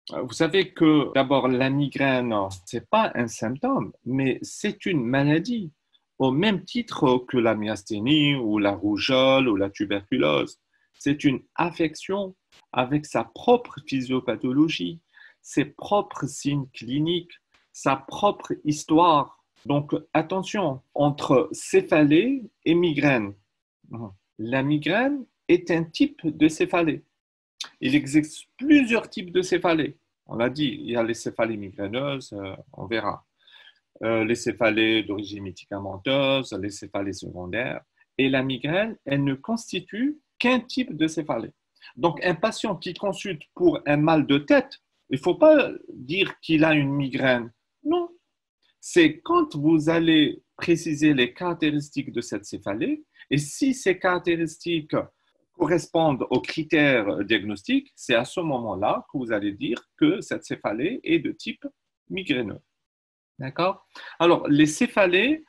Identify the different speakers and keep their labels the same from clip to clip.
Speaker 1: Vous savez que d'abord, la migraine, ce n'est pas un symptôme, mais c'est une maladie, au même titre que la myasthénie ou la rougeole ou la tuberculose. C'est une affection avec sa propre physiopathologie, ses propres signes cliniques, sa propre histoire. Donc attention, entre céphalée et migraine. La migraine est un type de céphalée. Il existe plusieurs types de céphalées. On l'a dit, il y a les céphalées migraineuses, on verra. Les céphalées d'origine médicamenteuse, les céphalées secondaires. Et la migraine, elle ne constitue qu'un type de céphalée. Donc, un patient qui consulte pour un mal de tête, il ne faut pas dire qu'il a une migraine. Non, c'est quand vous allez préciser les caractéristiques de cette céphalée, et si ces caractéristiques correspondent aux critères diagnostiques, c'est à ce moment-là que vous allez dire que cette céphalée est de type migraineux. D'accord? Alors, les céphalées,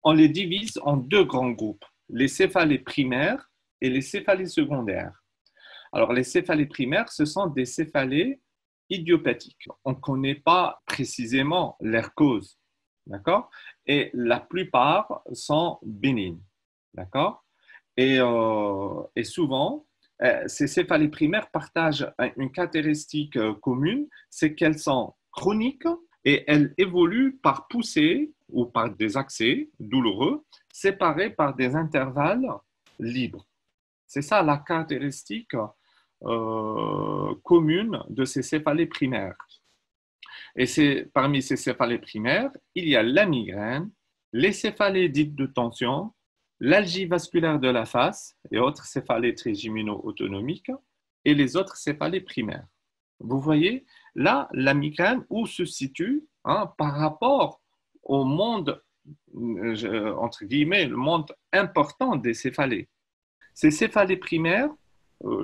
Speaker 1: on les divise en deux grands groupes, les céphalées primaires et les céphalées secondaires. Alors, les céphalées primaires, ce sont des céphalées idiopathiques. On ne connaît pas précisément leur cause, d'accord? Et la plupart sont bénignes, d'accord? Et souvent, ces céphalées primaires partagent une caractéristique commune, c'est qu'elles sont chroniques et elles évoluent par poussée ou par des accès douloureux séparés par des intervalles libres. C'est ça la caractéristique commune de ces céphalées primaires. Et c'est parmi ces céphalées primaires, il y a la migraine, les céphalées dites de tension, l'algie vasculaire de la face et autres céphalées trigémino-autonomiques et les autres céphalées primaires. Vous voyez, là, la migraine, où se situe par rapport au monde, entre guillemets, le monde important des céphalées. Ces céphalées primaires,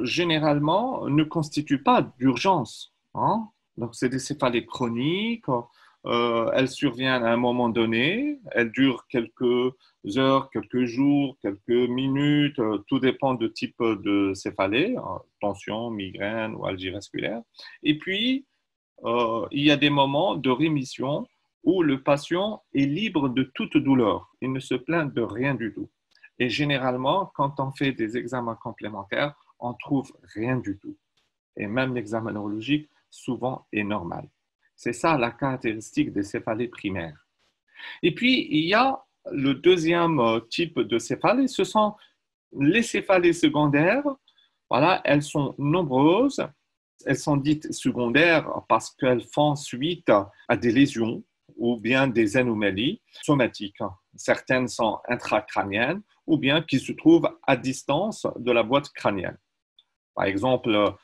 Speaker 1: généralement, ne constituent pas d'urgence. Donc, c'est des céphalées chroniques. Elles surviennent à un moment donné. Elles durent quelques heures, quelques jours, quelques minutes. Tout dépend du type de céphalée, tension, migraine ou algie vasculaire. Et puis, il y a des moments de rémission où le patient est libre de toute douleur. Il ne se plaint de rien du tout. Et généralement, quand on fait des examens complémentaires, on trouve rien du tout. Et même l'examen neurologique, souvent, est normal. C'est ça la caractéristique des céphalées primaires. Et puis, il y a le deuxième type de céphalées, ce sont les céphalées secondaires. Voilà, elles sont nombreuses. Elles sont dites secondaires parce qu'elles font suite à des lésions ou bien des anomalies somatiques. Certaines sont intracrâniennes ou bien qui se trouvent à distance de la boîte crânienne. Par exemple,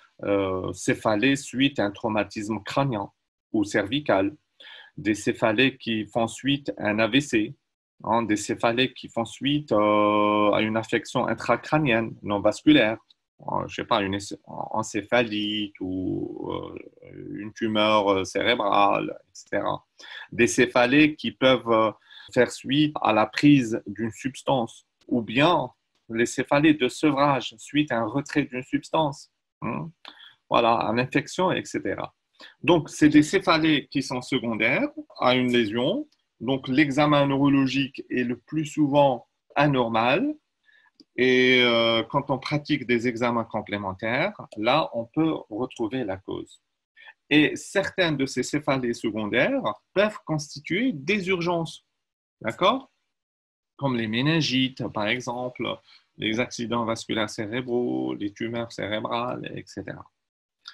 Speaker 1: céphalées suite à un traumatisme crânien ou cervical, des céphalées qui font suite à un AVC, des céphalées qui font suite à une affection intracrânienne non vasculaire, je ne sais pas, une encéphalite ou une tumeur cérébrale, etc. Des céphalées qui peuvent faire suite à la prise d'une substance ou bien les céphalées de sevrage suite à un retrait d'une substance. Voilà, à l'infection, etc. Donc, c'est des céphalées qui sont secondaires à une lésion. Donc, l'examen neurologique est le plus souvent anormal. Et quand on pratique des examens complémentaires, là, on peut retrouver la cause. Et certaines de ces céphalées secondaires peuvent constituer des urgences, d'accord? Comme les méningites, par exemple, les accidents vasculaires cérébraux, les tumeurs cérébrales, etc.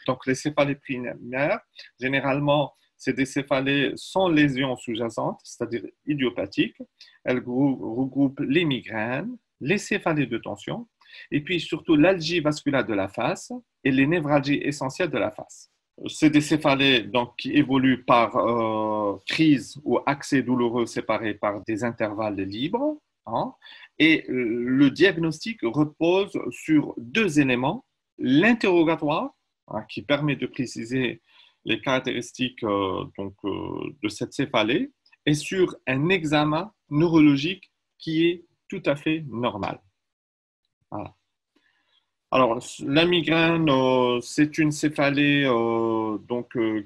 Speaker 1: Donc, les céphalées primaires, généralement, c'est des céphalées sans lésions sous-jacentes, c'est-à-dire idiopathiques. Elles regroupent les migraines, les céphalées de tension, et puis surtout l'algie vasculaire de la face et les névralgies essentielles de la face. C'est des céphalées donc, qui évoluent par crise ou accès douloureux séparés par des intervalles libres. Et le diagnostic repose sur deux éléments. L'interrogatoire, qui permet de préciser les caractéristiques de cette céphalée, et sur un examen neurologique qui est tout à fait normal. Voilà. Alors, la migraine, c'est une céphalée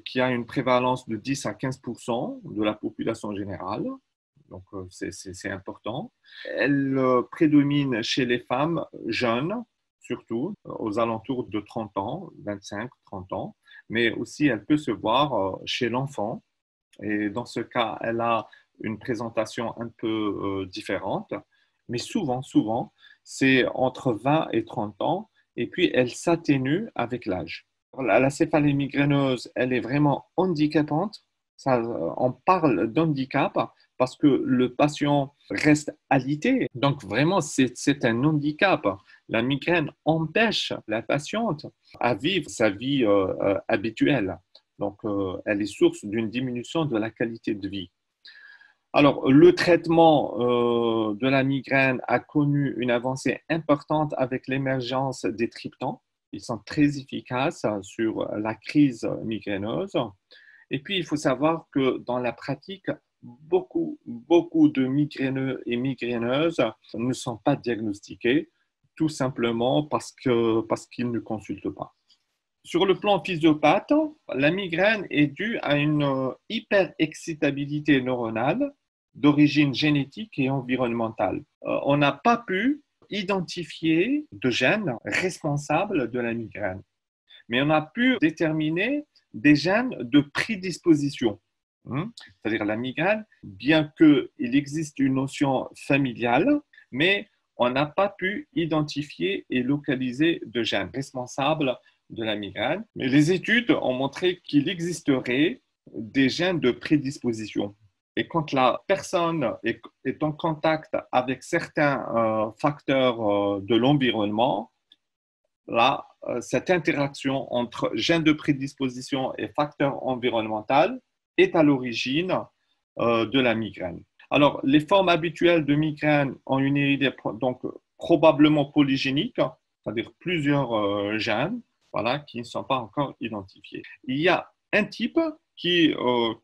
Speaker 1: qui a une prévalence de 10 à 15% de la population générale. Donc, c'est important. Elle prédomine chez les femmes jeunes, surtout aux alentours de 30 ans, 25-30 ans, mais aussi elle peut se voir chez l'enfant. Et dans ce cas, elle a une présentation un peu différente, mais souvent, c'est entre 20 et 30 ans, et puis elle s'atténue avec l'âge. La céphalie migraineuse, elle est vraiment handicapante. Ça, on parle d'handicap parce que le patient reste alité. Donc vraiment, c'est un handicap. La migraine empêche la patiente à vivre sa vie habituelle. Donc, elle est source d'une diminution de la qualité de vie. Alors, le traitement de la migraine a connu une avancée importante avec l'émergence des triptans. Ils sont très efficaces sur la crise migraineuse. Et puis, il faut savoir que dans la pratique, beaucoup de migraineux et migraineuses ne sont pas diagnostiqués, tout simplement parce qu'ils ne consultent pas. Sur le plan physiopathe, la migraine est due à une hyperexcitabilité neuronale d'origine génétique et environnementale. On n'a pas pu identifier de gènes responsables de la migraine, mais on a pu déterminer des gènes de prédisposition. C'est-à-dire la migraine, bien qu'il existe une notion familiale, mais on n'a pas pu identifier et localiser de gènes responsables de la migraine. Mais les études ont montré qu'il existerait des gènes de prédisposition. Et quand la personne est en contact avec certains facteurs de l'environnement, là, cette interaction entre gènes de prédisposition et facteurs environnementaux est à l'origine de la migraine. Alors, les formes habituelles de migraine ont une idée donc probablement polygénique, c'est-à-dire plusieurs gènes, voilà, qui ne sont pas encore identifiés. Il y a un type qui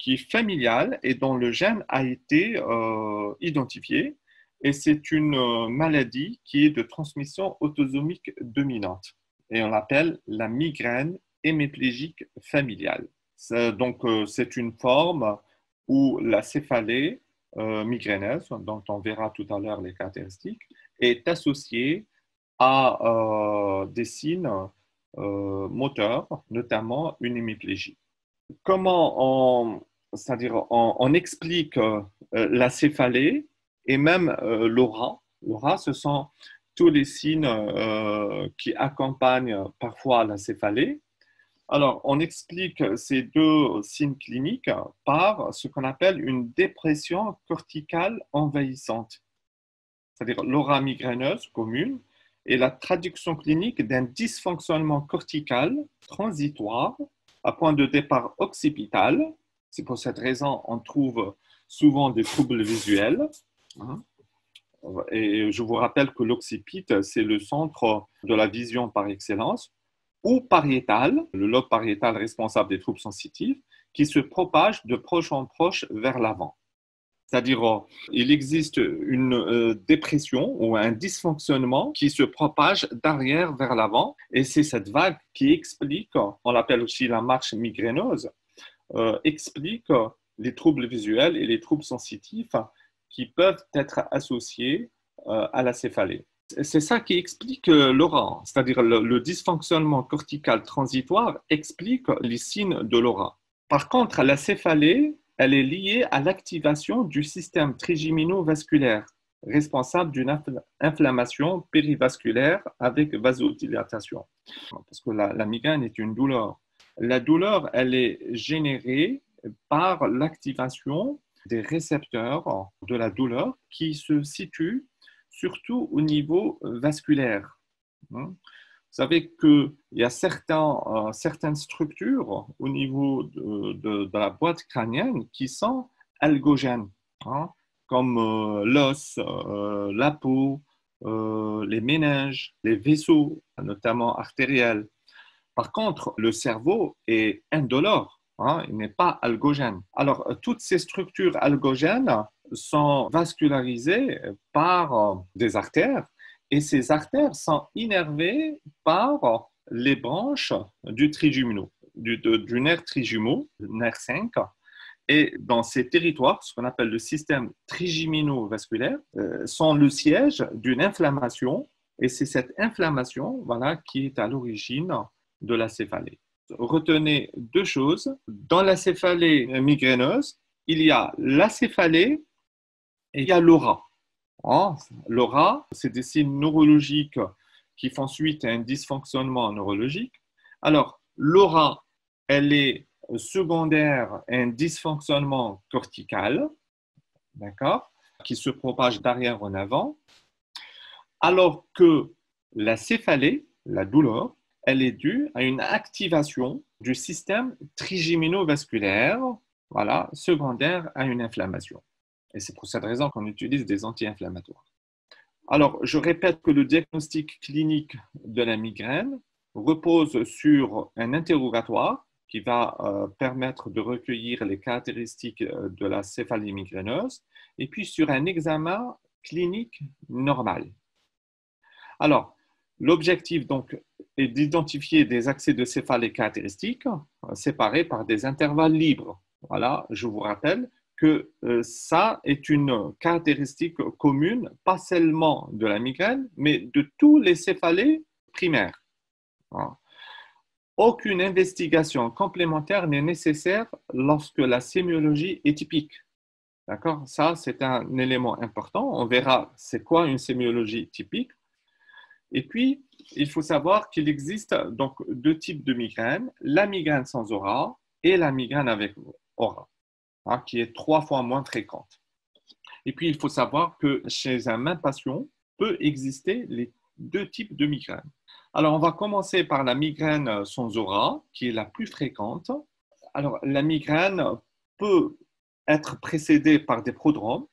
Speaker 1: est familial et dont le gène a été identifié, et c'est une maladie qui est de transmission autosomique dominante, et on l'appelle la migraine hémiplégique familiale. Donc, c'est une forme où la céphalée migraineuse, dont on verra tout à l'heure les caractéristiques, est associée à des signes moteurs, notamment une hémiplégie. C'est-à-dire on explique la céphalée et même l'aura. L'aura, ce sont tous les signes qui accompagnent parfois la céphalée. Alors, on explique ces deux signes cliniques par ce qu'on appelle une dépression corticale envahissante, c'est-à-dire l'aura migraineuse commune, et la traduction clinique d'un dysfonctionnement cortical transitoire à point de départ occipital. C'est pour cette raison qu'on trouve souvent des troubles visuels. Et je vous rappelle que l'occipite, c'est le centre de la vision par excellence, ou pariétal, le lobe pariétal responsable des troubles sensitifs, qui se propage de proche en proche vers l'avant. C'est-à-dire, il existe une dépression ou un dysfonctionnement qui se propage d'arrière vers l'avant, et c'est cette vague qui explique, on l'appelle aussi la marche migraineuse, explique les troubles visuels et les troubles sensitifs qui peuvent être associés à la céphalée. C'est ça qui explique l'aura, c'est-à-dire le dysfonctionnement cortical transitoire explique les signes de l'aura. Par contre, la céphalée, elle est liée à l'activation du système trigémino-vasculaire, responsable d'une inflammation périvasculaire avec vasodilatation. Parce que la migraine est une douleur. La douleur, elle est générée par l'activation des récepteurs de la douleur qui se situent surtout au niveau vasculaire. Vous savez qu'il y a certaines structures au niveau de la boîte crânienne qui sont algogènes, comme l'os, la peau, les méninges, les vaisseaux, notamment artériels. Par contre, le cerveau est indolore, il n'est pas algogène. Alors, toutes ces structures algogènes sont vascularisées par des artères et ces artères sont innervées par les branches du trijumeau, du nerf trijumeau, le nerf 5. Et dans ces territoires, ce qu'on appelle le système trigémino-vasculaire, sont le siège d'une inflammation. Et c'est cette inflammation, voilà, qui est à l'origine de la céphalée. Retenez deux choses. Dans la céphalée migraineuse, il y a la céphalée et il y a l'aura. L'aura, c'est des signes neurologiques qui font suite à un dysfonctionnement neurologique. Alors, l'aura, elle est secondaire à un dysfonctionnement cortical, d'accord, qui se propage d'arrière en avant, alors que la céphalée, la douleur, elle est due à une activation du système trigémino-vasculaire, voilà, secondaire à une inflammation. Et c'est pour cette raison qu'on utilise des anti-inflammatoires. Alors, je répète que le diagnostic clinique de la migraine repose sur un interrogatoire qui va permettre de recueillir les caractéristiques de la céphalie migraineuse et puis sur un examen clinique normal. Alors, l'objectif donc est d'identifier des accès de céphalée caractéristiques séparés par des intervalles libres. Voilà, je vous rappelle que ça est une caractéristique commune, pas seulement de la migraine, mais de tous les céphalées primaires. Voilà. Aucune investigation complémentaire n'est nécessaire lorsque la sémiologie est typique. D'accord? Ça, c'est un élément important. On verra c'est quoi une sémiologie typique. Et puis, il faut savoir qu'il existe donc deux types de migraine, la migraine sans aura et la migraine avec aura, qui est 3 fois moins fréquente. Et puis, il faut savoir que chez un même patient peut exister les deux types de migraine. Alors, on va commencer par la migraine sans aura, qui est la plus fréquente. Alors, la migraine peut être précédée par des prodromes,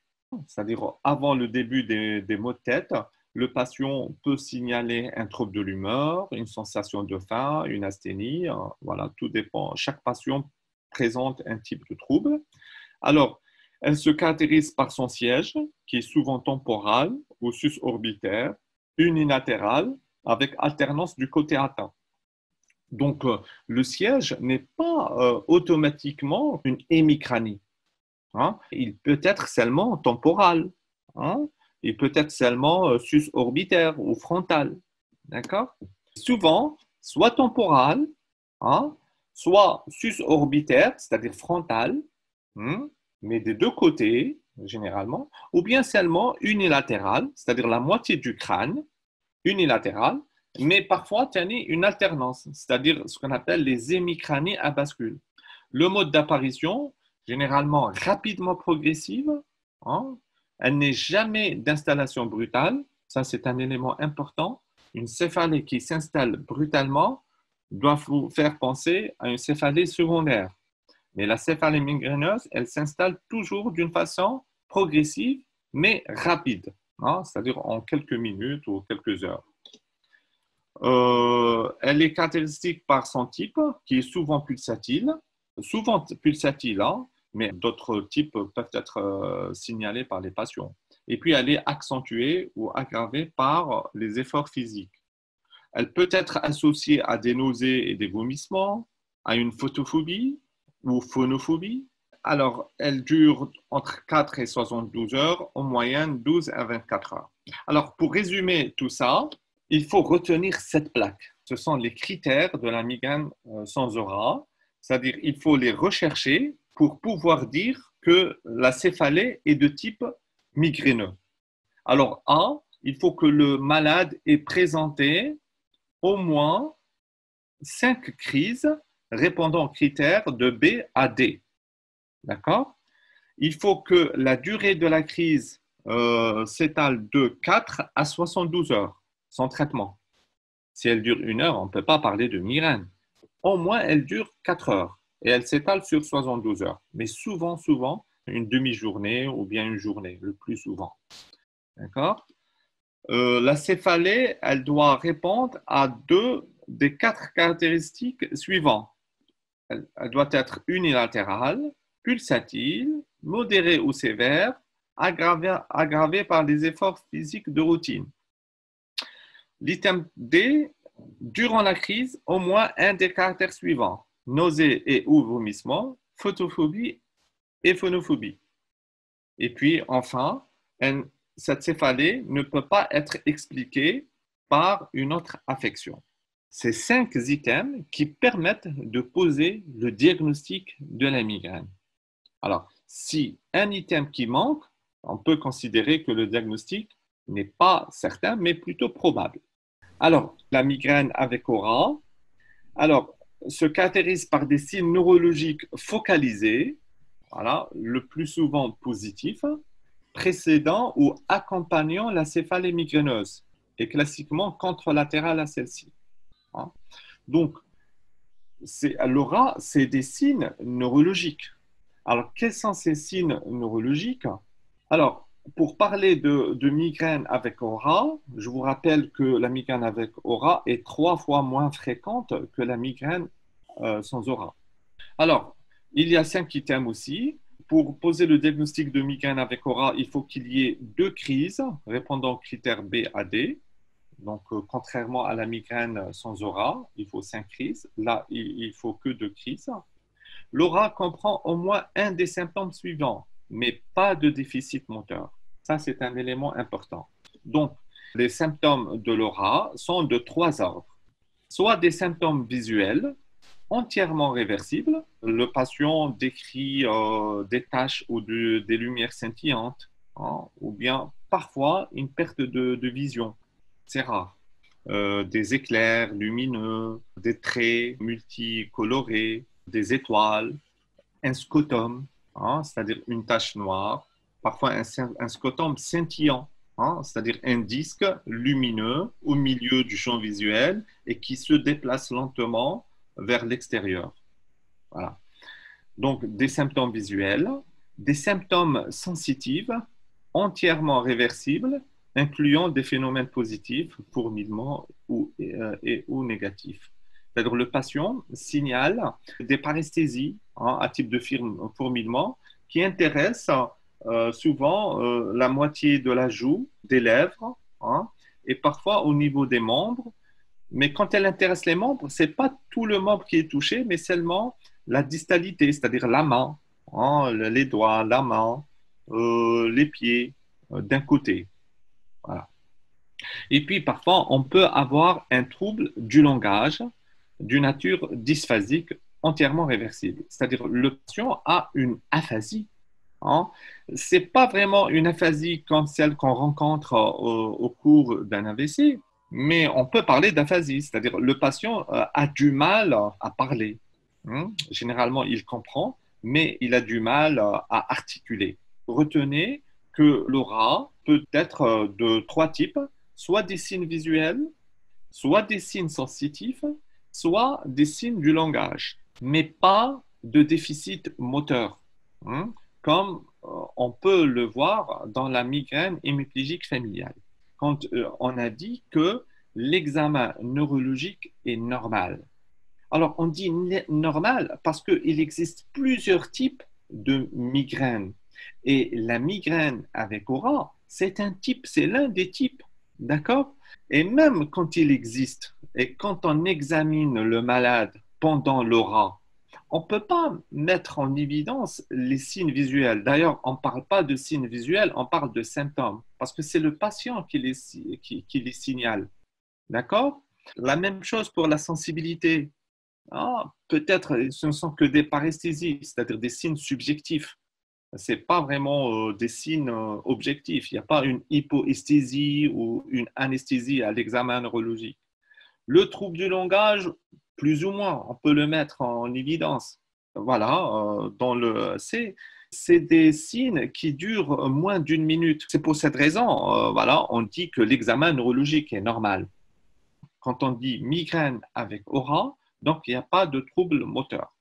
Speaker 1: c'est-à-dire avant le début des maux de tête. Le patient peut signaler un trouble de l'humeur, une sensation de faim, une asthénie. Voilà, tout dépend. Chaque patient présente un type de trouble. Alors, elle se caractérise par son siège, qui est souvent temporal ou susorbitaire, unilatéral, avec alternance du côté atteint. Donc, le siège n'est pas automatiquement une hémicranie. Il peut être seulement temporal. Il peut être seulement susorbitaire ou frontal. D'accord? Souvent, soit temporal, soit susorbitaire, c'est-à-dire frontal, mais des deux côtés, généralement, ou bien seulement unilatéral, c'est-à-dire la moitié du crâne, unilatéral, mais parfois tenir une alternance, c'est-à-dire ce qu'on appelle les hémicranies à bascule. Le mode d'apparition, généralement rapidement progressive, elle n'est jamais d'installation brutale, ça c'est un élément important. Une céphalée qui s'installe brutalement doit vous faire penser à une céphalée secondaire. Mais la céphalée migraineuse, elle s'installe toujours d'une façon progressive, mais rapide, c'est-à-dire en quelques minutes ou quelques heures. Elle est caractéristique par son type, qui est souvent pulsatile, mais d'autres types peuvent être signalés par les patients. Et puis, elle est accentuée ou aggravée par les efforts physiques. Elle peut être associée à des nausées et des vomissements, à une photophobie ou phonophobie. Alors, elle dure entre 4 et 72 heures, en moyenne 12 à 24 heures. Alors, pour résumer tout ça, il faut retenir cette plaque. Ce sont les critères de la migraine sans aura, c'est-à-dire il faut les rechercher pour pouvoir dire que la céphalée est de type migraineux. Alors, A, il faut que le malade ait présenté au moins 5 crises répondant aux critères de B à D. D'accord? Il faut que la durée de la crise s'étale de 4 à 72 heures sans traitement. Si elle dure 1 heure, on ne peut pas parler de migraine. Au moins, elle dure 4 heures et elle s'étale sur 72 heures. Mais souvent, une demi-journée ou bien une journée, le plus souvent. D'accord? La céphalée, elle doit répondre à 2 des 4 caractéristiques suivantes. Elle doit être unilatérale, pulsatile, modérée ou sévère, aggravée par des efforts physiques de routine. L'item D, durant la crise, au moins un des caractères suivants: nausée et ou vomissement, photophobie et phonophobie. Et puis, enfin, cette céphalée ne peut pas être expliquée par une autre affection. C'est 5 items qui permettent de poser le diagnostic de la migraine. Alors, si un item qui manque, on peut considérer que le diagnostic n'est pas certain, mais plutôt probable. Alors, la migraine avec aura, se caractérise par des signes neurologiques focalisés, voilà, le plus souvent positifs, précédant ou accompagnant la céphalée migraineuse et classiquement contralatérale à celle-ci. Donc, l'aura, c'est des signes neurologiques. Alors, quels sont ces signes neurologiques? Alors, pour parler de migraine avec aura, je vous rappelle que la migraine avec aura est 3 fois moins fréquente que la migraine sans aura. Alors, il y a 5 items aussi. Pour poser le diagnostic de migraine avec aura, il faut qu'il y ait 2 crises répondant aux critères B à D. Donc, contrairement à la migraine sans aura, il faut 5 crises. Là, il ne faut que 2 crises. L'aura comprend au moins un des symptômes suivants, mais pas de déficit moteur. Ça, c'est un élément important. Donc, les symptômes de l'aura sont de 3 ordres. Soit des symptômes visuels, entièrement réversibles. Le patient décrit des taches ou des lumières scintillantes, ou bien parfois une perte de vision. C'est rare. Des éclairs lumineux, des traits multicolorés, des étoiles, un scotum, c'est-à-dire une tache noire, parfois un scotum scintillant, c'est-à-dire un disque lumineux au milieu du champ visuel et qui se déplace lentement vers l'extérieur. Voilà. Donc, des symptômes visuels, des symptômes sensitifs, entièrement réversibles, incluant des phénomènes positifs, fourmillements ou négatifs. C'est-à-dire le patient signale des paresthésies à type de fourmillement qui intéressent souvent la moitié de la joue, des lèvres, et parfois au niveau des membres. Mais quand elle intéresse les membres, ce n'est pas tout le membre qui est touché, mais seulement la distalité, c'est-à-dire la main, les doigts, la main, les pieds, d'un côté. Voilà. Et puis, parfois, on peut avoir un trouble du langage d'une nature dysphasique entièrement réversible. C'est-à-dire le patient a une aphasie. Ce n'est pas vraiment une aphasie comme celle qu'on rencontre au cours d'un AVC, mais on peut parler d'aphasie, c'est-à-dire le patient a du mal à parler. Généralement, il comprend, mais il a du mal à articuler. Retenez que l'aura peut être de 3 types, soit des signes visuels, soit des signes sensitifs, soit des signes du langage, mais pas de déficit moteur, comme on peut le voir dans la migraine hémiplégique familiale. Quand on a dit que l'examen neurologique est normal. Alors, on dit normal parce qu'il existe plusieurs types de migraines. Et la migraine avec aura, c'est un type, c'est l'un des types, d'accord? Et même quand il existe, et quand on examine le malade pendant l'aura, on ne peut pas mettre en évidence les signes visuels. D'ailleurs, on ne parle pas de signes visuels, on parle de symptômes, parce que c'est le patient qui les signale. D'accord? La même chose pour la sensibilité. Peut-être ce ne sont que des paresthésies, c'est-à-dire des signes subjectifs. Ce n'est pas vraiment des signes objectifs. Il n'y a pas une hypoesthésie ou une anesthésie à l'examen neurologique. Le trouble du langage, plus ou moins, on peut le mettre en évidence. Voilà, c'est des signes qui durent moins d'1 minute. C'est pour cette raison, voilà, on dit que l'examen neurologique est normal. Quand on dit migraine avec aura, donc il n'y a pas de trouble moteur.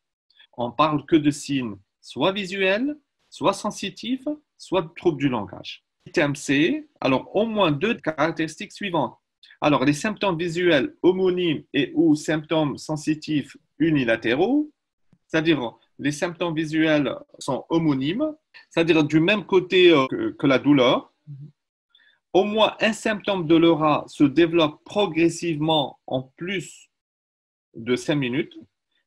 Speaker 1: On parle que de signes soit visuels, soit sensitifs, soit de troubles du langage. Item C, alors au moins 2 caractéristiques suivantes. Alors, les symptômes visuels homonymes et ou symptômes sensitifs unilatéraux, c'est-à-dire les symptômes visuels sont homonymes, c'est-à-dire du même côté que la douleur, au moins un symptôme de l'aura se développe progressivement en plus de 5 minutes,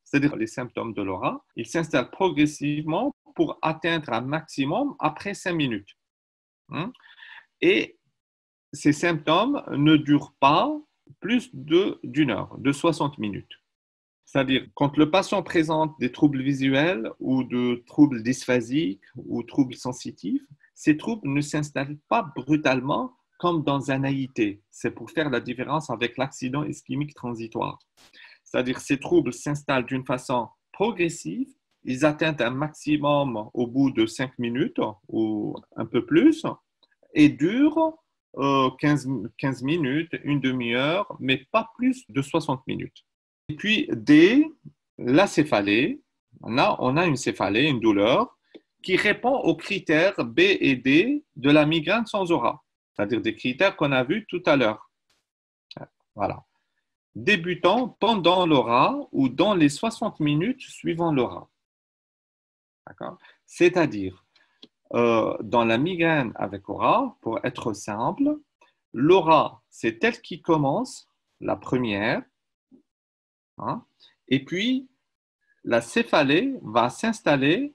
Speaker 1: c'est-à-dire les symptômes de l'aura, ils s'installent progressivement pour atteindre un maximum après 5 minutes. Et ces symptômes ne durent pas plus d'une heure, de 60 minutes. C'est-à-dire, quand le patient présente des troubles visuels ou de troubles dysphasiques ou troubles sensitifs, ces troubles ne s'installent pas brutalement comme dans un AIT. C'est pour faire la différence avec l'accident ischémique transitoire. C'est-à-dire, ces troubles s'installent d'une façon progressive. Ils atteignent un maximum au bout de 5 minutes ou un peu plus et durent 15 minutes, une demi-heure, mais pas plus de 60 minutes. Et puis, D, la céphalée. On a une céphalée, une douleur, qui répond aux critères B et D de la migraine sans aura, c'est-à-dire des critères qu'on a vus tout à l'heure. Voilà. Débutant pendant l'aura ou dans les 60 minutes suivant l'aura. C'est-à-dire, dans la migraine avec aura, pour être simple, l'aura, c'est elle qui commence, la première, et puis la céphalée va s'installer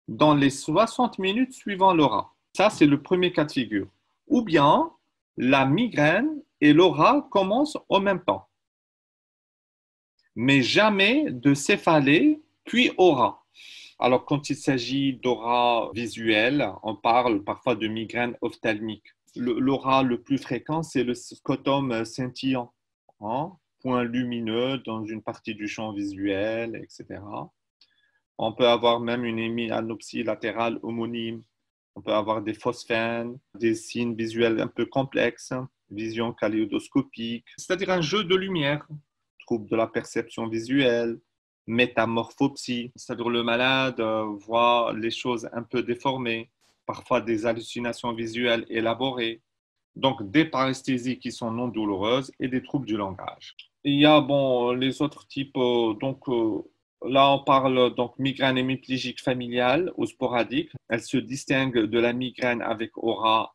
Speaker 1: dans les 60 minutes suivant l'aura. Ça, c'est le premier cas de figure. Ou bien, la migraine et l'aura commencent en même temps. Mais jamais de céphalée puis aura. Alors, quand il s'agit d'aura visuelle, on parle parfois de migraine ophtalmique. L'aura le plus fréquent, c'est le scotum scintillant, point lumineux dans une partie du champ visuel, etc. On peut avoir même une hémianopsie latérale homonyme. On peut avoir des phosphènes, des signes visuels un peu complexes, vision kaléidoscopique, c'est-à-dire un jeu de lumière, trouble de la perception visuelle, métamorphopsie, c'est-à-dire le malade voit les choses un peu déformées, parfois des hallucinations visuelles élaborées, donc des paresthésies qui sont non douloureuses et des troubles du langage. Il y a les autres types, là, on parle donc migraine hémiplégique familiale ou sporadique. Elle se distingue de la migraine avec aura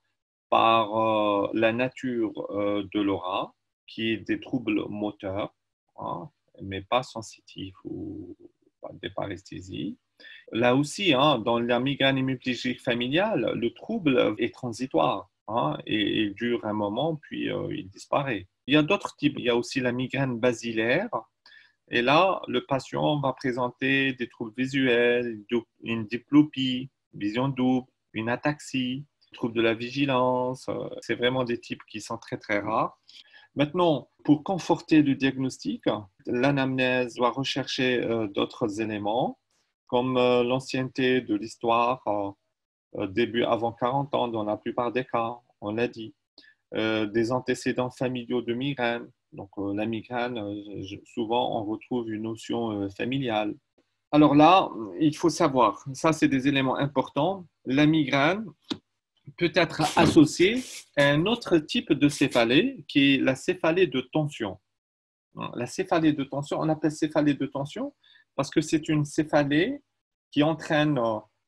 Speaker 1: par la nature de l'aura, qui est des troubles moteurs, mais pas sensitifs ou des paresthésies. Là aussi, dans la migraine hémiplégique familiale, le trouble est transitoire et il dure un moment, puis il disparaît. Il y a d'autres types. Il y a aussi la migraine basilaire. Et là, le patient va présenter des troubles visuels, une diplopie, vision double, une ataxie, troubles de la vigilance. C'est vraiment des types qui sont très, très rares. Maintenant, pour conforter le diagnostic, l'anamnèse doit rechercher d'autres éléments, comme l'ancienneté de l'histoire, début avant 40 ans dans la plupart des cas, on l'a dit, des antécédents familiaux de migraine. Donc, la migraine, souvent, on retrouve une notion familiale. Alors là, il faut savoir, ça, c'est des éléments importants. La migraine peut être associée à un autre type de céphalée, qui est la céphalée de tension. La céphalée de tension, on appelle céphalée de tension parce que c'est une céphalée qui entraîne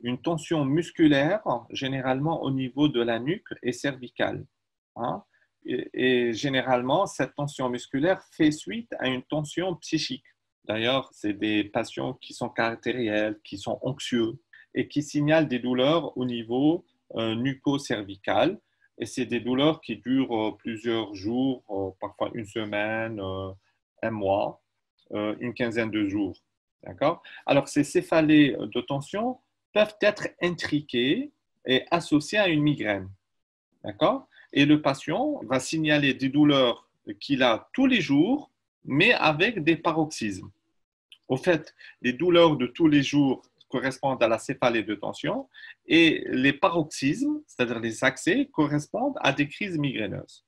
Speaker 1: une tension musculaire, généralement au niveau de la nuque et cervicale. Et généralement, cette tension musculaire fait suite à une tension psychique. D'ailleurs, c'est des patients qui sont caractériels, qui sont anxieux et qui signalent des douleurs au niveau nuco-cervical. Et c'est des douleurs qui durent plusieurs jours, parfois une semaine, un mois, une quinzaine de jours. D'accord? Alors, ces céphalées de tension peuvent être intriquées et associées à une migraine. D'accord? Et le patient va signaler des douleurs qu'il a tous les jours, mais avec des paroxysmes. Au fait, les douleurs de tous les jours correspondent à la céphalée de tension et les paroxysmes, c'est-à-dire les accès, correspondent à des crises migraineuses.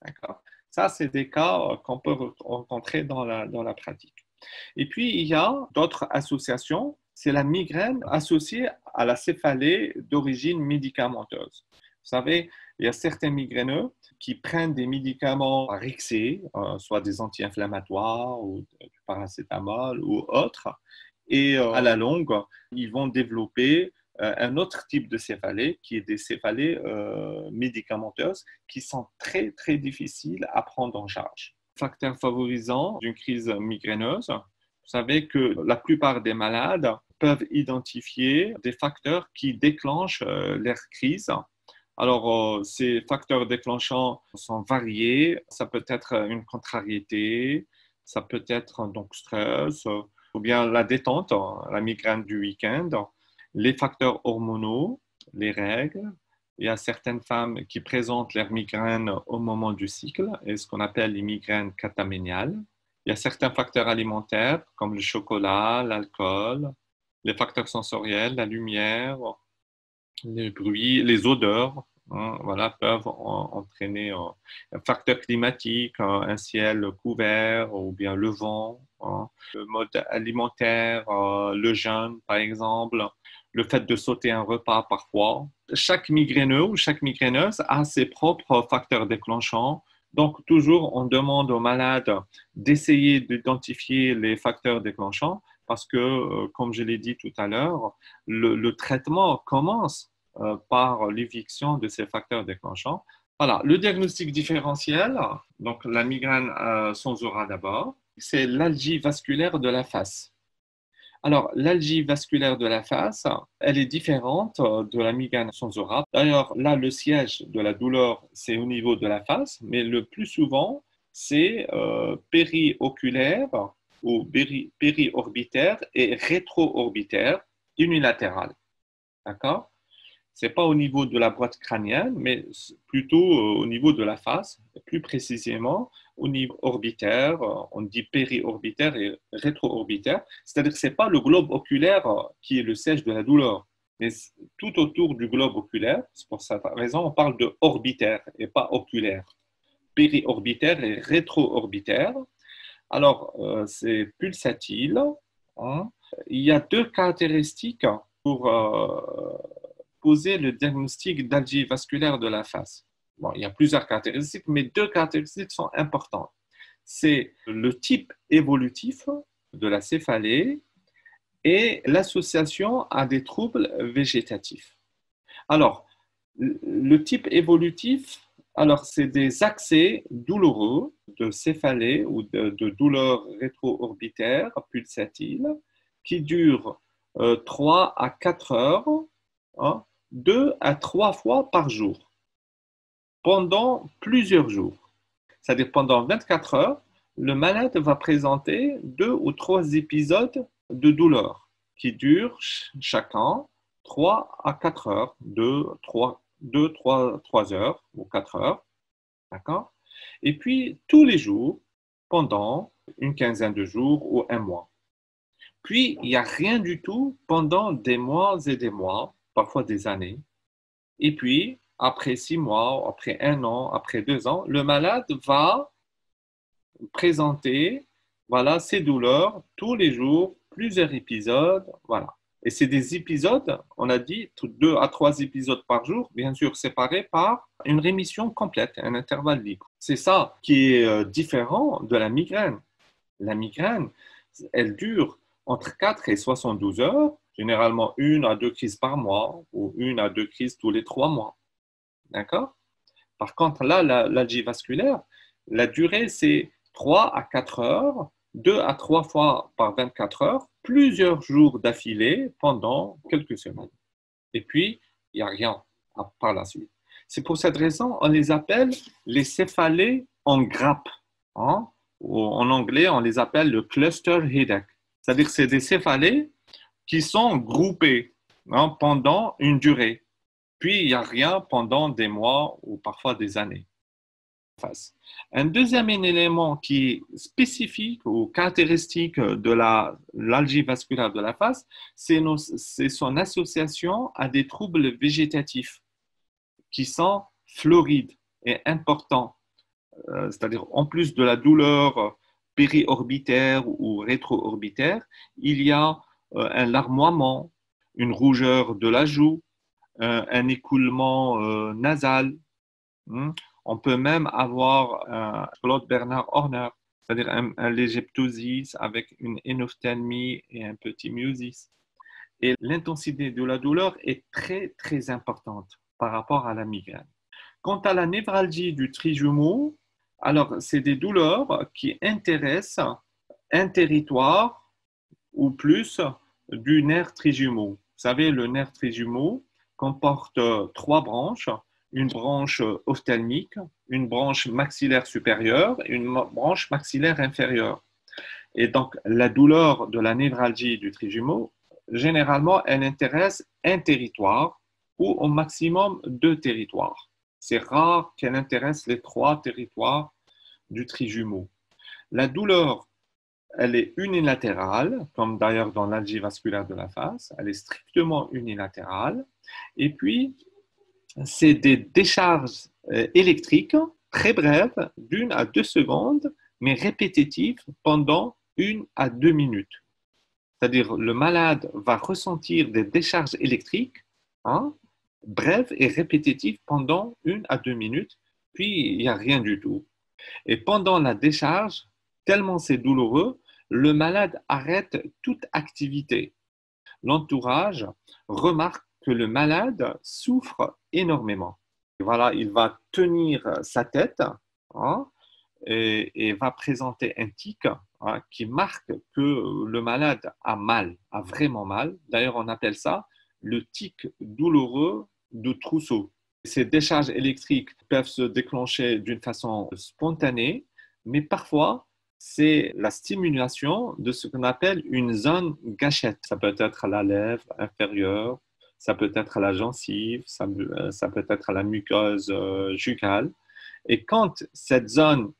Speaker 1: D'accord? Ça, c'est des cas qu'on peut rencontrer dans la pratique. Et puis, il y a d'autres associations. C'est la migraine associée à la céphalée d'origine médicamenteuse. Vous savez, il y a certains migraineux qui prennent des médicaments par excès, soit des anti-inflammatoires ou du paracétamol ou autres, et à la longue, ils vont développer un autre type de céphalée qui est des céphalées médicamenteuses qui sont très, très difficiles à prendre en charge. Facteur favorisant d'une crise migraineuse, vous savez que la plupart des malades peuvent identifier des facteurs qui déclenchent leur crise. Alors, ces facteurs déclenchants sont variés. Ça peut être une contrariété, ça peut être donc stress, ou bien la détente, la migraine du week-end, les facteurs hormonaux, les règles. Il y a certaines femmes qui présentent leur migraine au moment du cycle, et ce qu'on appelle les migraines cataméniales. Il y a certains facteurs alimentaires, comme le chocolat, l'alcool, les facteurs sensoriels, la lumière, les bruits, les odeurs, hein, voilà, peuvent entraîner un facteur climatique, un ciel couvert ou bien le vent, hein, le mode alimentaire, le jeûne par exemple, le fait de sauter un repas parfois. Chaque migraineux ou chaque migraineuse a ses propres facteurs déclenchants. Donc, toujours, on demande aux malades d'essayer d'identifier les facteurs déclenchants parce que, comme je l'ai dit tout à l'heure, le traitement commence par l'éviction de ces facteurs déclenchants. Voilà, le diagnostic différentiel, donc la migraine sans aura d'abord, c'est l'algie vasculaire de la face. Alors, l'algie vasculaire de la face, elle est différente de la migraine sans aura. D'ailleurs, là, le siège de la douleur, c'est au niveau de la face, mais le plus souvent, c'est périoculaire ou périorbitaire et rétroorbitaire unilatéral. D'accord? Ce n'est pas au niveau de la boîte crânienne, mais plutôt au niveau de la face, plus précisément au niveau orbitaire, on dit périorbitaire et rétroorbitaire, c'est-à-dire que ce n'est pas le globe oculaire qui est le siège de la douleur, mais tout autour du globe oculaire, c'est pour cette raison on parle de orbitaire et pas oculaire. Périorbitaire et rétroorbitaire. Alors, c'est pulsatile. Hein. Il y a deux caractéristiques pour poser le diagnostic d'algie vasculaire de la face. Bon, il y a plusieurs caractéristiques, mais deux caractéristiques sont importantes. C'est le type évolutif de la céphalée et l'association à des troubles végétatifs. Alors, le type évolutif, alors c'est des accès douloureux de céphalée ou de douleurs rétro-orbitaires pulsatiles qui durent 3 à 4 heures, hein, 2 à 3 fois par jour, pendant plusieurs jours. C'est-à-dire pendant 24 heures, le malade va présenter 2 ou 3 épisodes de douleur qui durent chacun 3 à 4 heures, 3 heures ou 4 heures. D'accord? Et puis, tous les jours, pendant une quinzaine de jours ou un mois. Puis, il n'y a rien du tout pendant des mois et des mois, parfois des années. Et puis, après 6 mois, après 1 an, après 2 ans, le malade va présenter voilà, ses douleurs tous les jours, plusieurs épisodes. Voilà. Et c'est des épisodes, on a dit, 2 à 3 épisodes par jour, bien sûr séparés par une rémission complète, un intervalle libre. C'est ça qui est différent de la migraine. La migraine, elle dure entre 4 et 72 heures, généralement 1 à 2 crises par mois ou 1 à 2 crises tous les 3 mois. D'accord? Par contre, là, l'algie vasculaire, la durée, c'est 3 à 4 heures, 2 à 3 fois par 24 heures, plusieurs jours d'affilée pendant quelques semaines. Et puis, il n'y a rien par la suite. C'est pour cette raison on les appelle les céphalées en grappe. Hein? En anglais, on les appelle le cluster headache. C'est-à-dire que c'est des céphalées qui sont groupées pendant une durée. Puis, il n'y a rien pendant des mois ou parfois des années. Un deuxième élément qui est spécifique ou caractéristique de l'algie vasculaire de la face, c'est son association à des troubles végétatifs qui sont florides et importants. C'est-à-dire, en plus de la douleur périorbitaire ou rétroorbitaire, il y a un larmoiement, une rougeur de la joue, un écoulement nasal. On peut même avoir un Claude Bernard Horner, c'est-à-dire un léger ptosis avec une énophtalmie et un petit myosis. et l'intensité de la douleur est très, très importante par rapport à la migraine. Quant à la névralgie du trijumeau, alors c'est des douleurs qui intéressent un territoire ou plus du nerf trijumeau. Vous savez, le nerf trijumeau comporte trois branches, une branche ophtalmique, une branche maxillaire supérieure et une branche maxillaire inférieure. Et donc, la douleur de la névralgie du trijumeau, généralement, elle intéresse un territoire ou au maximum deux territoires. C'est rare qu'elle intéresse les trois territoires du trijumeau. La douleur, elle est unilatérale, comme d'ailleurs dans l'algie vasculaire de la face, elle est strictement unilatérale. Et puis, c'est des décharges électriques très brèves, d'une à 2 secondes, mais répétitives pendant 1 à 2 minutes. C'est-à-dire, le malade va ressentir des décharges électriques, hein, brèves et répétitives pendant 1 à 2 minutes, puis il n'y a rien du tout. Et pendant la décharge, tellement c'est douloureux, le malade arrête toute activité. L'entourage remarque que le malade souffre énormément. Et voilà, il va tenir sa tête, hein, et va présenter un tic, hein, qui marque que le malade a mal, a vraiment mal. D'ailleurs, on appelle ça le tic douloureux de Trousseau. Ces décharges électriques peuvent se déclencher d'une façon spontanée, mais parfois, c'est la stimulation de ce qu'on appelle une zone gâchette. Ça peut être à la lèvre inférieure, ça peut être à la gencive, ça peut être à la muqueuse jugale. Et quand cette zone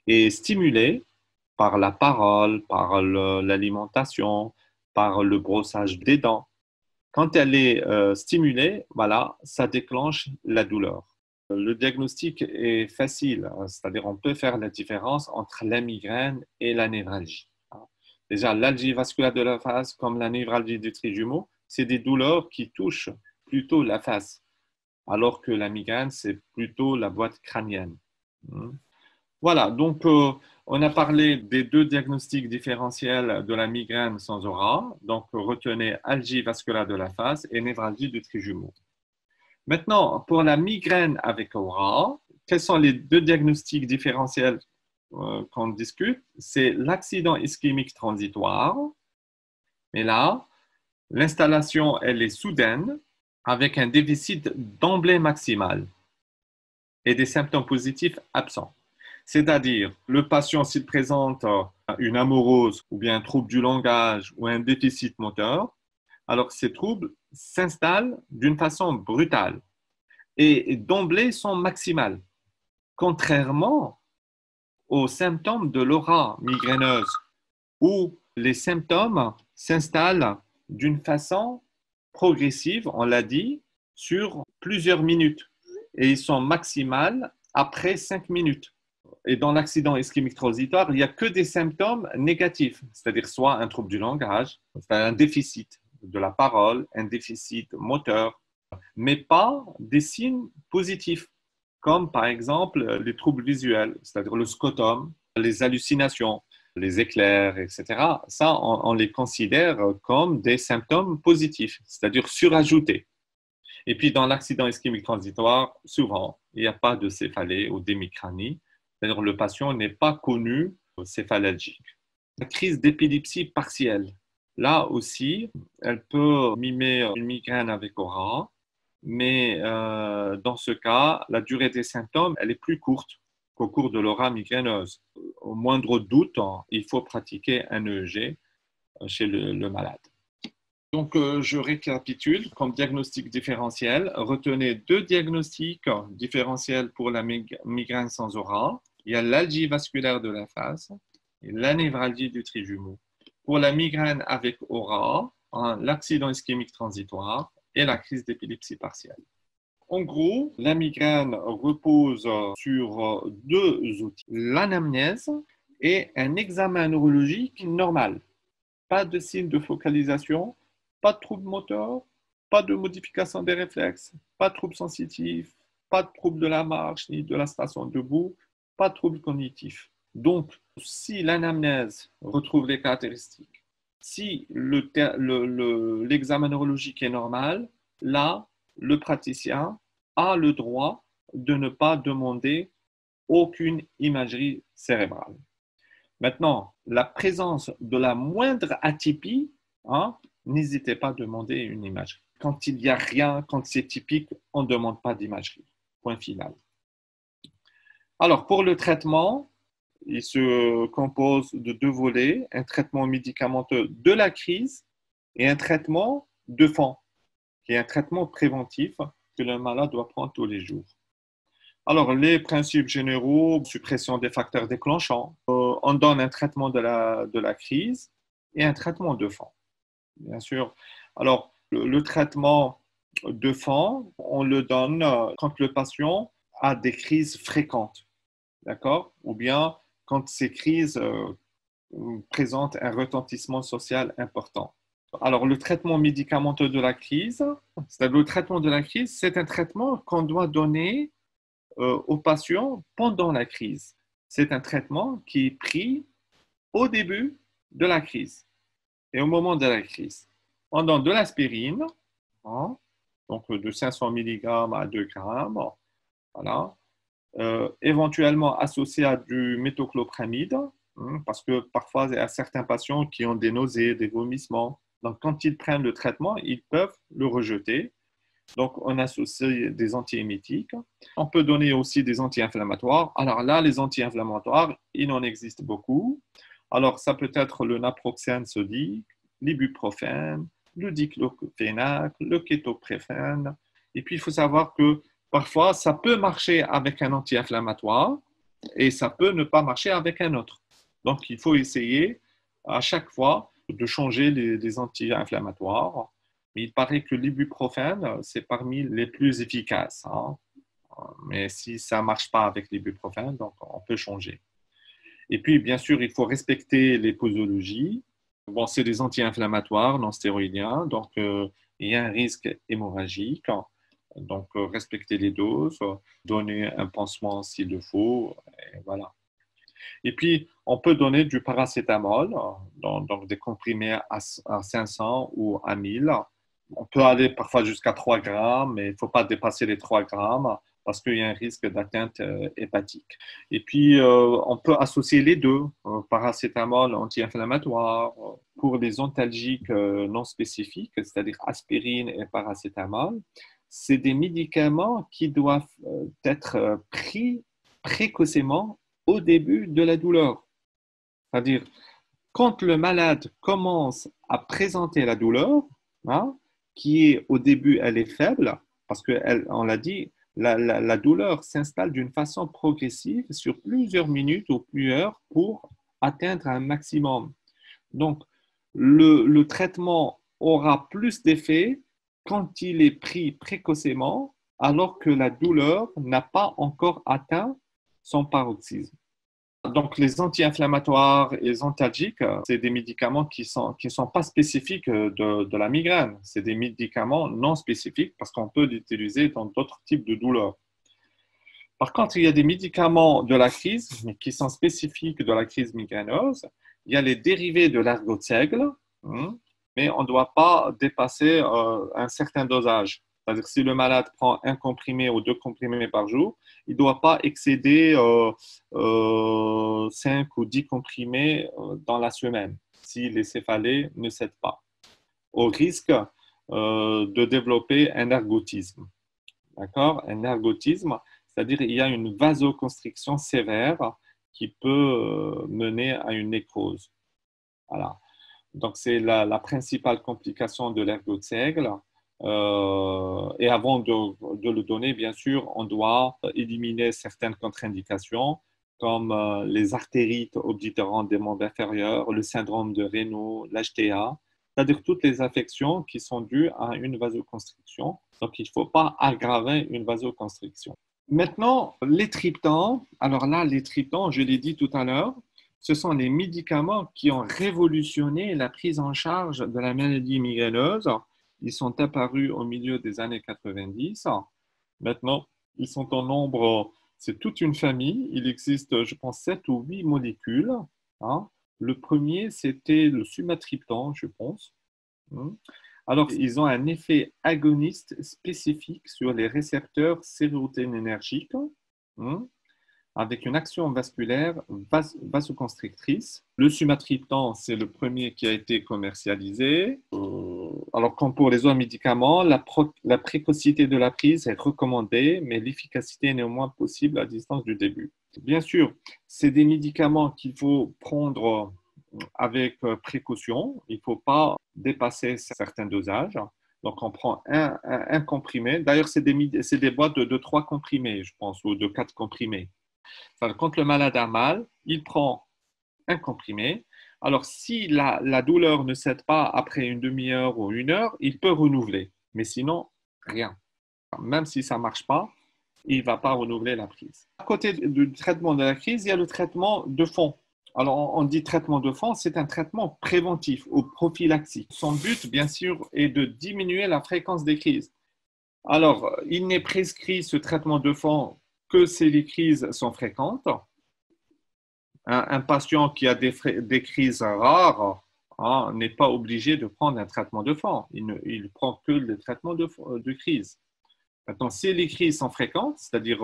Speaker 1: est stimulée par la parole, par l'alimentation, par le brossage des dents, quand elle est stimulée, voilà, ça déclenche la douleur. Le diagnostic est facile, hein, c'est-à-dire on peut faire la différence entre la migraine et la névralgie. Déjà, l'algie vasculaire de la face, comme la névralgie du trijumeau, c'est des douleurs qui touchent plutôt la face, alors que la migraine, c'est plutôt la boîte crânienne. Voilà, donc on a parlé des deux diagnostics différentiels de la migraine sans aura. Donc retenez algie vasculaire de la face et névralgie du trijumeau. Maintenant, pour la migraine avec aura, quels sont les deux diagnostics différentiels qu'on discute? C'est l'accident ischémique transitoire. Mais là, l'installation, elle est soudaine avec un déficit d'emblée maximal et des symptômes positifs absents. C'est-à-dire, le patient, s'il présente une amorose ou bien un trouble du langage ou un déficit moteur, alors ces troubles s'installent d'une façon brutale et d'emblée sont maximales, contrairement aux symptômes de l'aura migraineuse où les symptômes s'installent d'une façon progressive, on l'a dit, sur plusieurs minutes et ils sont maximales après 5 minutes. Et dans l'accident ischémique transitoire, il n'y a que des symptômes négatifs, c'est-à-dire soit un trouble du langage, un déficit de la parole, un déficit moteur, mais pas des signes positifs, comme par exemple les troubles visuels, c'est-à-dire le scotum, les hallucinations, les éclairs, etc. Ça, on les considère comme des symptômes positifs, c'est-à-dire surajoutés. Et puis, dans l'accident ischémique transitoire, souvent, il n'y a pas de céphalée ou d'hémicranie, c'est-à-dire le patient n'est pas connu céphalalgique. La crise d'épilepsie partielle, là aussi, elle peut mimer une migraine avec aura, mais dans ce cas, la durée des symptômes, elle est plus courte qu'au cours de l'aura migraineuse. Au moindre doute, il faut pratiquer un EEG chez le malade. Donc, je récapitule comme diagnostic différentiel. Retenez deux diagnostics différentiels pour la migraine sans aura. Il y a l'algie vasculaire de la face et la névralgie du trijumeau. Pour la migraine avec aura, l'accident ischémique transitoire et la crise d'épilepsie partielle. En gros, la migraine repose sur deux outils, l'anamnèse et un examen neurologique normal. Pas de signe de focalisation, pas de troubles moteurs, pas de modification des réflexes, pas de troubles sensitifs, pas de troubles de la marche ni de la station debout, pas de troubles cognitifs. Donc, si l'anamnèse retrouve les caractéristiques Si l'examen neurologique est normal, là, le praticien a le droit de ne pas demander aucune imagerie cérébrale. Maintenant, la présence de la moindre atypie, hein, n'hésitez pas à demander une imagerie. Quand il n'y a rien, quand c'est typique, on ne demande pas d'imagerie. Point final. Alors, pour le traitement, il se compose de deux volets, un traitement médicamenteux de la crise et un traitement de fond, qui est un traitement préventif que le malade doit prendre tous les jours. Alors, les principes généraux, suppression des facteurs déclenchants, on donne un traitement de la crise et un traitement de fond, bien sûr. Alors, le traitement de fond, on le donne quand le patient a des crises fréquentes, d'accord? Ou bien quand ces crises présentent un retentissement social important. Alors, le traitement médicamenteux de la crise, c'est-à-dire le traitement de la crise, c'est un traitement qu'on doit donner aux patients pendant la crise. C'est un traitement qui est pris au début de la crise et au moment de la crise. On donne de l'aspirine, hein, donc de 500 mg à 2 grammes, voilà. Éventuellement associé à du méthoclopramide, hein, parce que parfois il y a certains patients qui ont des nausées, des vomissements. Donc quand ils prennent le traitement, ils peuvent le rejeter. Donc, on associe des antiémétiques. On peut donner aussi des anti-inflammatoires. Alors là, les anti-inflammatoires, il en existe beaucoup. Alors, ça peut être le naproxène sodique, l'ibuprofène, le diclofénac, le kétopréphéne. Et puis, il faut savoir que parfois, ça peut marcher avec un anti-inflammatoire et ça peut ne pas marcher avec un autre. Donc, il faut essayer à chaque fois de changer les anti-inflammatoires. Mais il paraît que l'ibuprofène, c'est parmi les plus efficaces, hein. Mais si ça ne marche pas avec l'ibuprofène, donc on peut changer. Et puis, bien sûr, il faut respecter les posologies. Bon, c'est des anti-inflammatoires non stéroïdiens, donc il y a un risque hémorragique. Donc, respecter les doses, donner un pansement s'il le faut, et voilà. Et puis, on peut donner du paracétamol, donc des comprimés à 500 ou à 1000. On peut aller parfois jusqu'à 3 grammes, mais il ne faut pas dépasser les 3 grammes parce qu'il y a un risque d'atteinte hépatique. Et puis, on peut associer les deux, paracétamol anti-inflammatoire. Pour les antalgiques non spécifiques, c'est-à-dire aspirine et paracétamol, c'est des médicaments qui doivent être pris précocement au début de la douleur. C'est-à-dire, quand le malade commence à présenter la douleur, hein, qui est au début, elle est faible, parce qu'on l'a dit, la douleur s'installe d'une façon progressive sur plusieurs minutes ou plusieurs heures pour atteindre un maximum. Donc, le traitement aura plus d'effet quand il est pris précocement, alors que la douleur n'a pas encore atteint son paroxysme. Donc, les anti-inflammatoires et les antalgiques, c'est des médicaments qui sont pas spécifiques de la migraine. C'est des médicaments non spécifiques parce qu'on peut l'utiliser dans d'autres types de douleurs. Par contre, il y a des médicaments de la crise, mais qui sont spécifiques de la crise migraineuse. Il y a les dérivés de l'ergot de seigle, mais on ne doit pas dépasser un certain dosage. C'est-à-dire que si le malade prend un comprimé ou deux comprimés par jour, il ne doit pas excéder 5 ou 10 comprimés dans la semaine si les céphalées ne cèdent pas, au risque de développer un ergotisme. D'accord? Un ergotisme, c'est-à-dire qu'il y a une vasoconstriction sévère qui peut mener à une nécrose. Voilà. Donc, c'est la principale complication de l'ergot de seigle. Et avant de le donner, bien sûr, on doit éliminer certaines contre-indications comme les artérites oblitérantes des membres inférieurs, le syndrome de Raynaud, l'HTA, c'est-à-dire toutes les affections qui sont dues à une vasoconstriction. Donc, il ne faut pas aggraver une vasoconstriction. Maintenant, les triptans. Alors là, les triptans, je l'ai dit tout à l'heure, ce sont les médicaments qui ont révolutionné la prise en charge de la maladie migraineuse. Ils sont apparus au milieu des années 90. Maintenant, ils sont en nombre, c'est toute une famille. Il existe, je pense, 7 ou 8 molécules, hein, Le premier, c'était le sumatriptan, je pense. Alors, ils ont un effet agoniste spécifique sur les récepteurs sérotonergiques, avec une action vasculaire vasoconstrictrice. Le sumatriptan, c'est le premier qui a été commercialisé. Alors, comme pour les autres médicaments, la précocité de la prise est recommandée, mais l'efficacité est néanmoins possible à distance du début. Bien sûr, c'est des médicaments qu'il faut prendre avec précaution. Il ne faut pas dépasser certains dosages. Donc, on prend un comprimé. D'ailleurs, c'est des boîtes de 3 comprimés, je pense, ou de 4 comprimés. Enfin, quand le malade a mal, il prend un comprimé. Alors, si la douleur ne cède pas après une demi-heure ou une heure, il peut renouveler. Mais sinon, rien. Même si ça ne marche pas, il ne va pas renouveler la prise. À côté du traitement de la crise, il y a le traitement de fond. Alors, on dit traitement de fond, c'est un traitement préventif ou prophylaxique. Son but, bien sûr, est de diminuer la fréquence des crises. Alors, il n'est prescrit ce traitement de fond que si les crises sont fréquentes. Un patient qui a des crises rares n'est pas obligé de prendre un traitement de fond. Il ne prend que le traitement de crise. Maintenant, si les crises sont fréquentes, c'est-à-dire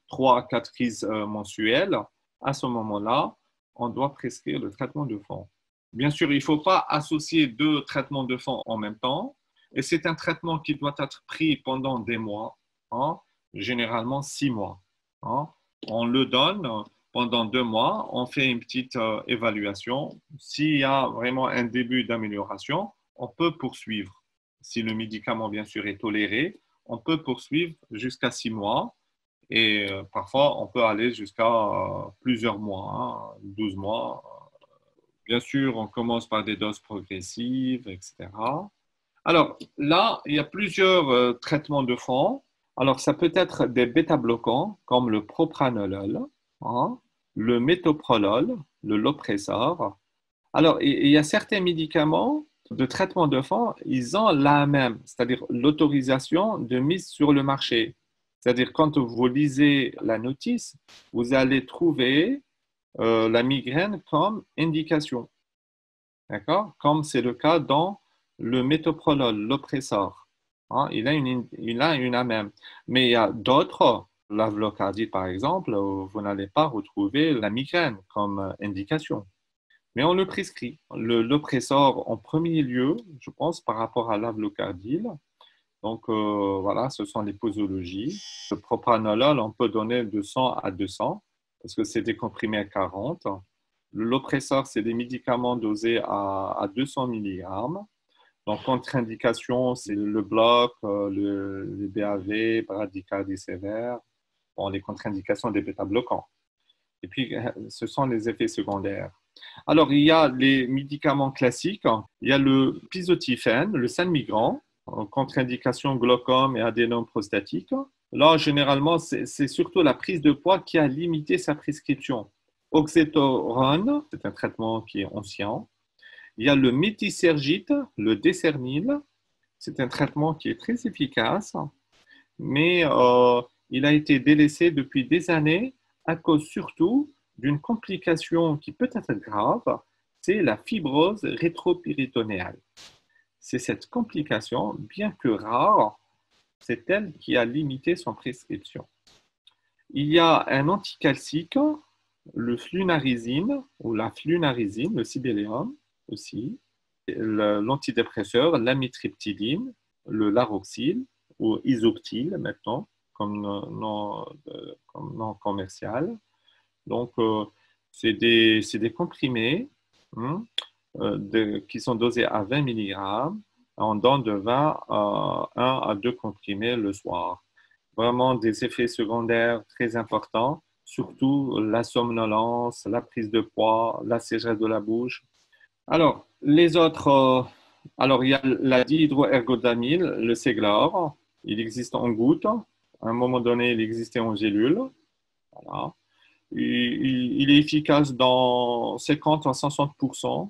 Speaker 1: 3 à 4 crises mensuelles, à ce moment-là, on doit prescrire le traitement de fond. Bien sûr, il ne faut pas associer 2 traitements de fond en même temps. Et c'est un traitement qui doit être pris pendant des mois, généralement 6 mois. On le donne pendant 2 mois, on fait une petite évaluation. S'il y a vraiment un début d'amélioration, on peut poursuivre. Si le médicament, bien sûr, est toléré, on peut poursuivre jusqu'à 6 mois. Et parfois, on peut aller jusqu'à plusieurs mois, 12 mois. Bien sûr, on commence par des doses progressives, etc. Alors là, il y a plusieurs traitements de fond. Alors, ça peut être des bêta-bloquants comme le propranolol, le métoprolol, le lopressor. Alors, il y a certains médicaments de traitement de fond, ils ont l'AMM, c'est-à-dire l'autorisation de mise sur le marché. C'est-à-dire, quand vous lisez la notice, vous allez trouver la migraine comme indication. D'accord? Comme c'est le cas dans le métoprolol, l'oppressor. Il a une AMM. Mais il y a d'autres, l'avlocardite par exemple, où vous n'allez pas retrouver la migraine comme indication. Mais on le prescrit. L'oppressor en premier lieu, je pense, par rapport à l'avlocardite. Donc, voilà, ce sont les posologies. Le propranolol, on peut donner de 100 à 200 parce que c'est des comprimés à 40. L'oppressor, c'est des médicaments dosés à 200 mg. Donc, contre-indication, c'est le bloc, le BAV, bradycardie sévère, bon, les contre-indications des bêta-bloquants. Et puis, ce sont les effets secondaires. Alors, il y a les médicaments classiques. Il y a le pizotifène, le 5 mg, contre-indication glaucome et adénome prostatique. Là, généralement, c'est surtout la prise de poids qui a limité sa prescription. Oxétorone, c'est un traitement qui est ancien. Il y a le métisergite, le décernil. C'est un traitement qui est très efficace, mais il a été délaissé depuis des années à cause surtout d'une complication qui peut être grave, c'est la fibrose rétropéritonéale. C'est cette complication, bien que rare, c'est elle qui a limité son prescription. Il y a un anticalcique, le flunarizine ou la flunarizine, le sibéléum aussi, l'antidépresseur, l'amitriptyline, le laroxyle ou isoptyle maintenant comme nom commercial. Donc, c'est des comprimés qui sont dosés à 20 mg. On donne de 20 à 1 à 2 comprimés le soir. Vraiment des effets secondaires très importants, surtout la somnolence, la prise de poids, la sécheresse de la bouche. Alors, les autres, alors il y a la dihydroergodamine, le Séglar. Il existe en gouttes. À un moment donné, il existait en gélule. Voilà. Il est efficace dans 50 à 60%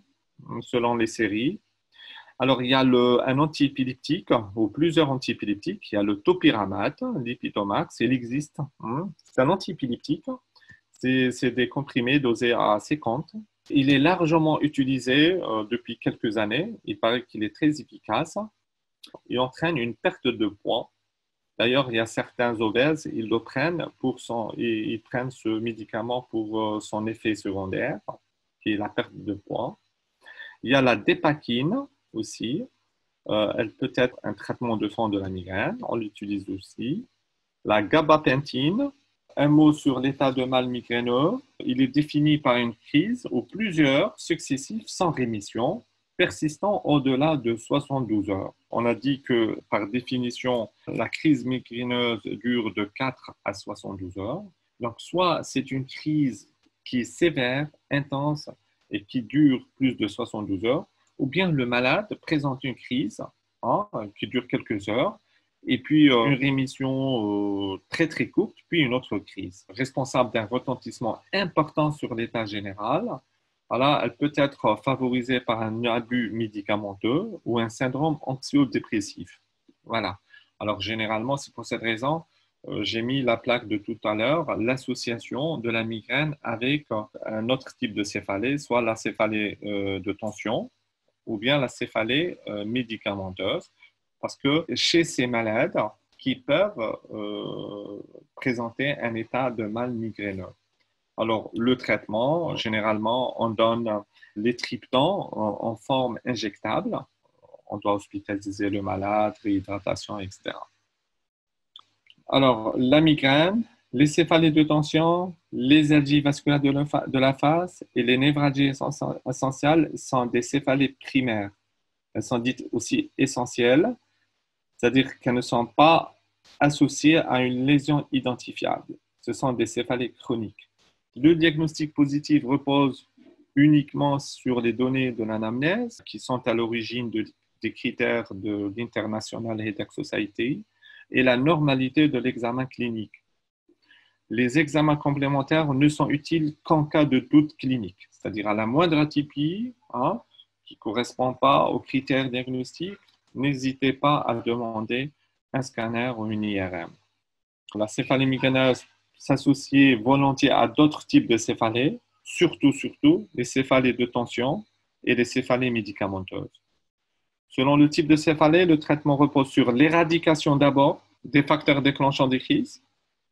Speaker 1: selon les séries. Alors, il y a un antiépileptique ou plusieurs antiépileptiques. Il y a le topiramate, l'Ipitomax, il existe. C'est un antiépileptique. C'est des comprimés dosés à 50. Il est largement utilisé depuis quelques années. Il paraît qu'il est très efficace. Il entraîne une perte de poids. D'ailleurs, il y a certains obèses, ils le prennent ils prennent ce médicament pour son effet secondaire, qui est la perte de poids. Il y a la dépakine aussi. Elle peut être un traitement de fond de la migraine. On l'utilise aussi. La gabapentine. Un mot sur l'état de mal migraineux. Il est défini par une crise ou plusieurs successifs sans rémission, persistant au-delà de 72 heures. On a dit que, par définition, la crise migraineuse dure de 4 à 72 heures. Donc, soit c'est une crise qui est sévère, intense et qui dure plus de 72 heures, ou bien le malade présente une crise qui dure quelques heures, et puis une rémission très très courte, puis une autre crise, responsable d'un retentissement important sur l'état général. Alors, elle peut être favorisée par un abus médicamenteux ou un syndrome anxio-dépressif. Voilà. Alors, généralement, c'est pour cette raison, j'ai mis la plaque de tout à l'heure, l'association de la migraine avec un autre type de céphalée, soit la céphalée de tension ou bien la céphalée médicamenteuse, parce que chez ces malades qui peuvent présenter un état de mal migraineux. Alors, le traitement, généralement, on donne les triptans en forme injectable. On doit hospitaliser le malade, réhydratation, etc. Alors, la migraine, les céphalées de tension, les algies vasculaires de la face et les névralgies essentielles sont des céphalées primaires. Elles sont dites aussi essentielles, c'est-à-dire qu'elles ne sont pas associées à une lésion identifiable. Ce sont des céphalées chroniques. Le diagnostic positif repose uniquement sur les données de l'anamnèse qui sont à l'origine des critères de l'International Headache Society et la normalité de l'examen clinique. Les examens complémentaires ne sont utiles qu'en cas de doute clinique, c'est-à-dire à la moindre atypie qui ne correspond pas aux critères diagnostiques, n'hésitez pas à demander un scanner ou une IRM. La céphalée migraineuse s'associe volontiers à d'autres types de céphalées, surtout les céphalées de tension et les céphalées médicamenteuses. Selon le type de céphalée, le traitement repose sur l'éradication d'abord des facteurs déclenchant des crises,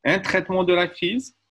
Speaker 1: un traitement de la crise